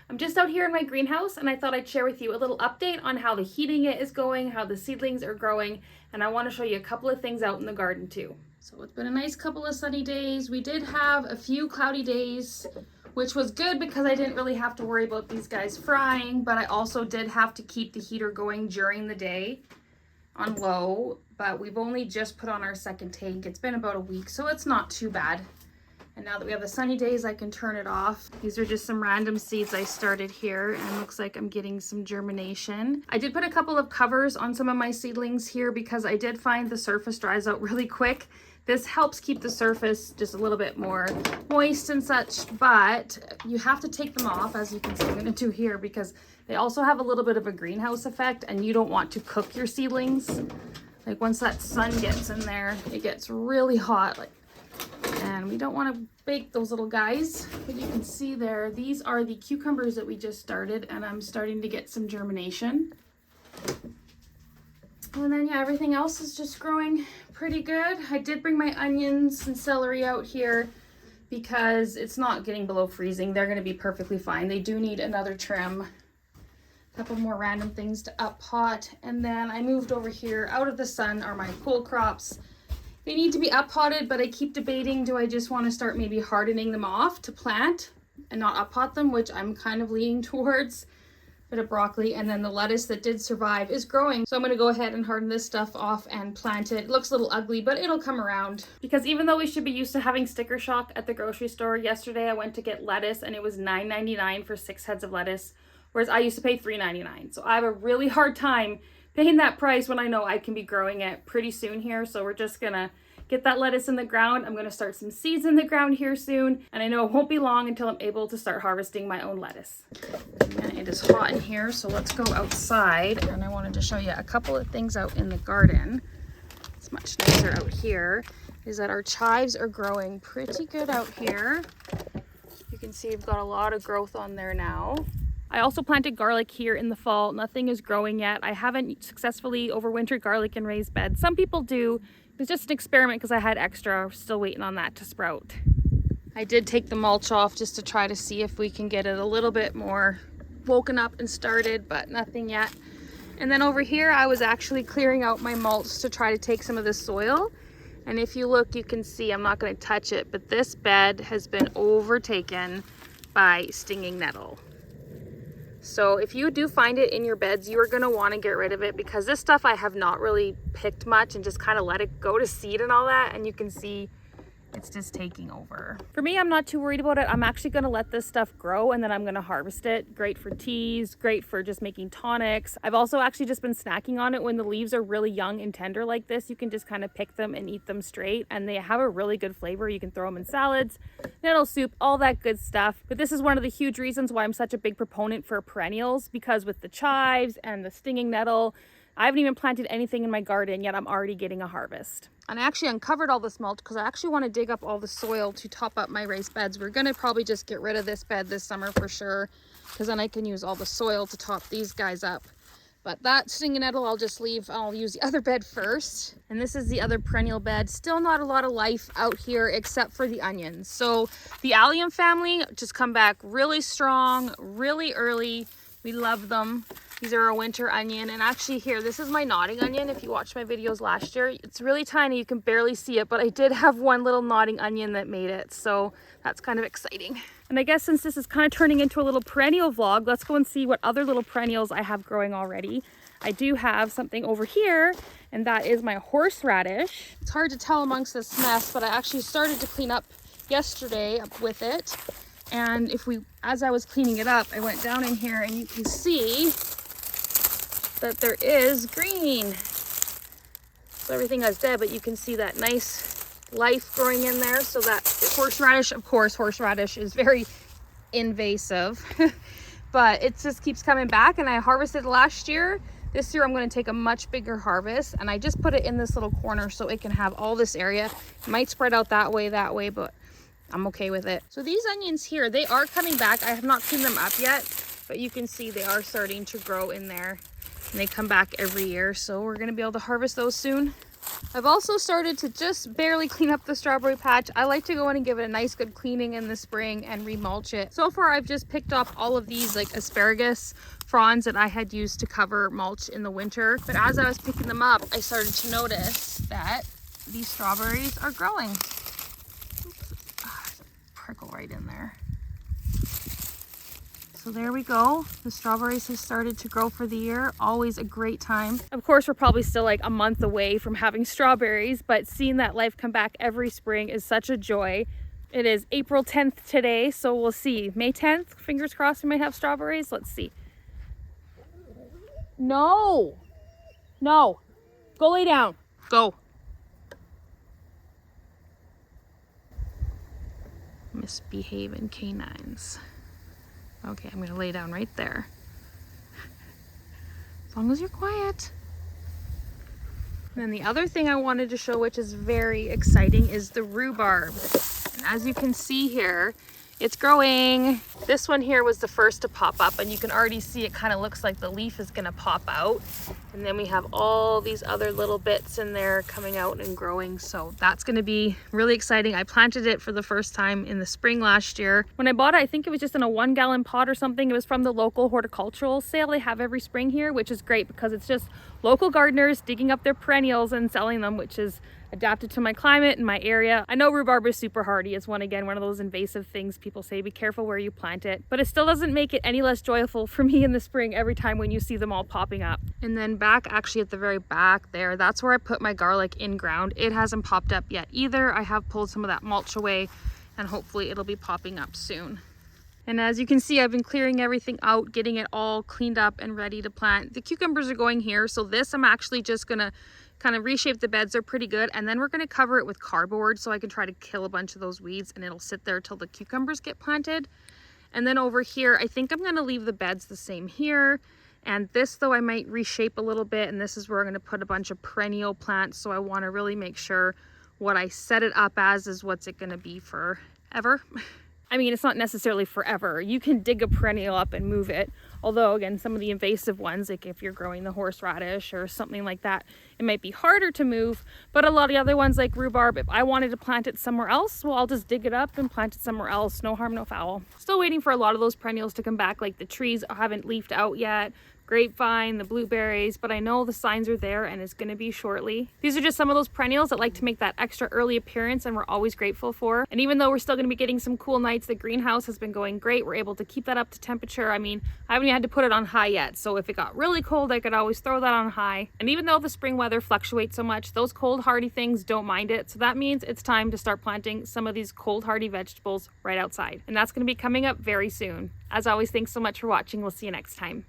I'm just out here in my greenhouse and I thought I'd share with you a little update on how the heating it is going, how the seedlings are growing, and I want to show you a couple of things out in the garden too. So it's been a nice couple of sunny days. We did have a few cloudy days, which was good because I didn't really have to worry about these guys frying, but I also did have to keep the heater going during the day on low, but we've only just put on our second tank. It's been about a week, so it's not too bad. And now that we have the sunny days, I can turn it off. These are just some random seeds I started here, and looks like I'm getting some germination. I did put a couple of covers on some of my seedlings here because I did find the surface dries out really quick. This helps keep the surface just a little bit more moist and such, but you have to take them off, as you can see I'm gonna do here, because they also have a little bit of a greenhouse effect and you don't want to cook your seedlings. Like once that sun gets in there, it gets really hot, and we don't want to bake those little guys. But you can see there, these are the cucumbers that we just started, and I'm starting to get some germination. And then yeah, everything else is just growing pretty good. I did bring my onions and celery out here because it's not getting below freezing. They're going to be perfectly fine. They do need another trim. A couple more random things to up pot. And then I moved over here out of the sun are my pole crops. They need to be up potted, but I keep debating, do I just want to start maybe hardening them off to plant and not up pot them, which I'm kind of leaning towards. Bit of broccoli, and then the lettuce that did survive is growing, so I'm going to go ahead and harden this stuff off and plant it. It looks a little ugly, but it'll come around, because even though we should be used to having sticker shock at the grocery store, yesterday I went to get lettuce and it was $9.99 for 6 heads of lettuce, whereas I used to pay $3.99. So I have a really hard time paying that price when I know I can be growing it pretty soon here. So we're just gonna get that lettuce in the ground. I'm gonna start some seeds in the ground here soon, and I know it won't be long until I'm able to start harvesting my own lettuce. And it is hot in here, so let's go outside. And I wanted to show you a couple of things out in the garden. It's much nicer out here, is that our chives are growing pretty good out here. You can see we've got a lot of growth on there now. I also planted garlic here in the fall. Nothing is growing yet. I haven't successfully overwintered garlic in raised beds. Some people do. It was just an experiment because I had extra. I'm still waiting on that to sprout. I did take the mulch off just to try to see if we can get it a little bit more woken up and started, but nothing yet. And then over here, I was actually clearing out my mulch to try to take some of the soil. And if you look, you can see, I'm not going to touch it, but this bed has been overtaken by stinging nettle. So if you do find it in your beds, you are going to want to get rid of it, because this stuff I have not really picked much and just kind of let it go to seed and all that, and you can see it's just taking over. For me, I'm not too worried about it. I'm actually going to let this stuff grow and then I'm going to harvest it. Great for teas, great for just making tonics. I've also actually just been snacking on it. When the leaves are really young and tender like this, you can just kind of pick them and eat them straight, and they have a really good flavor. You can throw them in salads, nettle soup, all that good stuff. But this is one of the huge reasons why I'm such a big proponent for perennials, because with the chives and the stinging nettle, I haven't even planted anything in my garden yet. I'm already getting a harvest. And I actually uncovered all this mulch because I actually want to dig up all the soil to top up my raised beds. We're going to probably just get rid of this bed this summer for sure, because then I can use all the soil to top these guys up. But that stinging nettle I'll just leave. I'll use the other bed first. And this is the other perennial bed. Still not a lot of life out here except for the onions. So the allium family just come back really strong, really early. We love them. These are a winter onion, and actually here, this is my nodding onion. If you watched my videos last year, it's really tiny, you can barely see it, but I did have one little nodding onion that made it, so that's kind of exciting. And I guess since this is kind of turning into a little perennial vlog, let's go and see what other little perennials I have growing already. I do have something over here, and that is my horseradish. It's hard to tell amongst this mess, but I actually started to clean up yesterday with it. And as I was cleaning it up, I went down in here and you can see that there is green. So everything is dead, but you can see that nice life growing in there. So that horseradish, of course, horseradish is very invasive, but it just keeps coming back. And I harvested last year. This year I'm going to take a much bigger harvest, and I just put it in this little corner so it can have all this area. It might spread out that way, but I'm okay with it. So these onions here, they are coming back. I have not cleaned them up yet, but you can see they are starting to grow in there, and they come back every year. So we're gonna be able to harvest those soon. I've also started to just barely clean up the strawberry patch. I like to go in and give it a nice good cleaning in the spring and remulch it. So far I've just picked up all of these like asparagus fronds that I had used to cover mulch in the winter. But as I was picking them up, I started to notice that these strawberries are growing. Oops. Prickle right in there. So there we go. The strawberries have started to grow for the year. Always a great time. Of course, we're probably still like a month away from having strawberries, but seeing that life come back every spring is such a joy. It is April 10th today, so we'll see. May 10th, fingers crossed we might have strawberries. Let's see. No, no, go lay down, go. Misbehaving canines. Okay, I'm gonna lay down right there. As long as you're quiet. And then the other thing I wanted to show, which is very exciting, is the rhubarb. And as you can see here, it's growing. This one here was the first to pop up, and you can already see it kind of looks like the leaf is gonna pop out. And then we have all these other little bits in there coming out and growing. So that's gonna be really exciting. I planted it for the first time in the spring last year. When I bought it, I think it was just in a 1 gallon pot or something. It was from the local horticultural sale they have every spring here, which is great because it's just local gardeners digging up their perennials and selling them, which is adapted to my climate and my area. I know rhubarb is super hardy. It's one of those invasive things people say, be careful where you plant it, but it still doesn't make it any less joyful for me in the spring every time when you see them all popping up. And then back actually at the very back there, that's where I put my garlic in ground. It hasn't popped up yet either. I have pulled some of that mulch away and hopefully it'll be popping up soon. And as you can see, I've been clearing everything out, getting it all cleaned up and ready to plant. The cucumbers are going here. So this, I'm actually just gonna kind of reshape the beds. They're pretty good. And then we're gonna cover it with cardboard so I can try to kill a bunch of those weeds, and it'll sit there till the cucumbers get planted. And then over here, I think I'm gonna leave the beds the same here. And this though, I might reshape a little bit. And this is where I'm gonna put a bunch of perennial plants. So I wanna really make sure what I set it up as is what's it gonna be forever. I mean, it's not necessarily forever. You can dig a perennial up and move it. Although, again, some of the invasive ones, like if you're growing the horseradish or something like that, it might be harder to move. But a lot of the other ones like rhubarb, if I wanted to plant it somewhere else, well, I'll just dig it up and plant it somewhere else. No harm, no foul. Still waiting for a lot of those perennials to come back. Like the trees haven't leafed out yet. Grapevine, the blueberries, but I know the signs are there and it's going to be shortly. These are just some of those perennials that like to make that extra early appearance and we're always grateful for. And even though we're still going to be getting some cool nights, the greenhouse has been going great. We're able to keep that up to temperature. I mean, I haven't even had to put it on high yet. So if it got really cold, I could always throw that on high. And even though the spring weather fluctuates so much, those cold hardy things don't mind it. So that means it's time to start planting some of these cold hardy vegetables right outside. And that's going to be coming up very soon. As always, thanks so much for watching. We'll see you next time.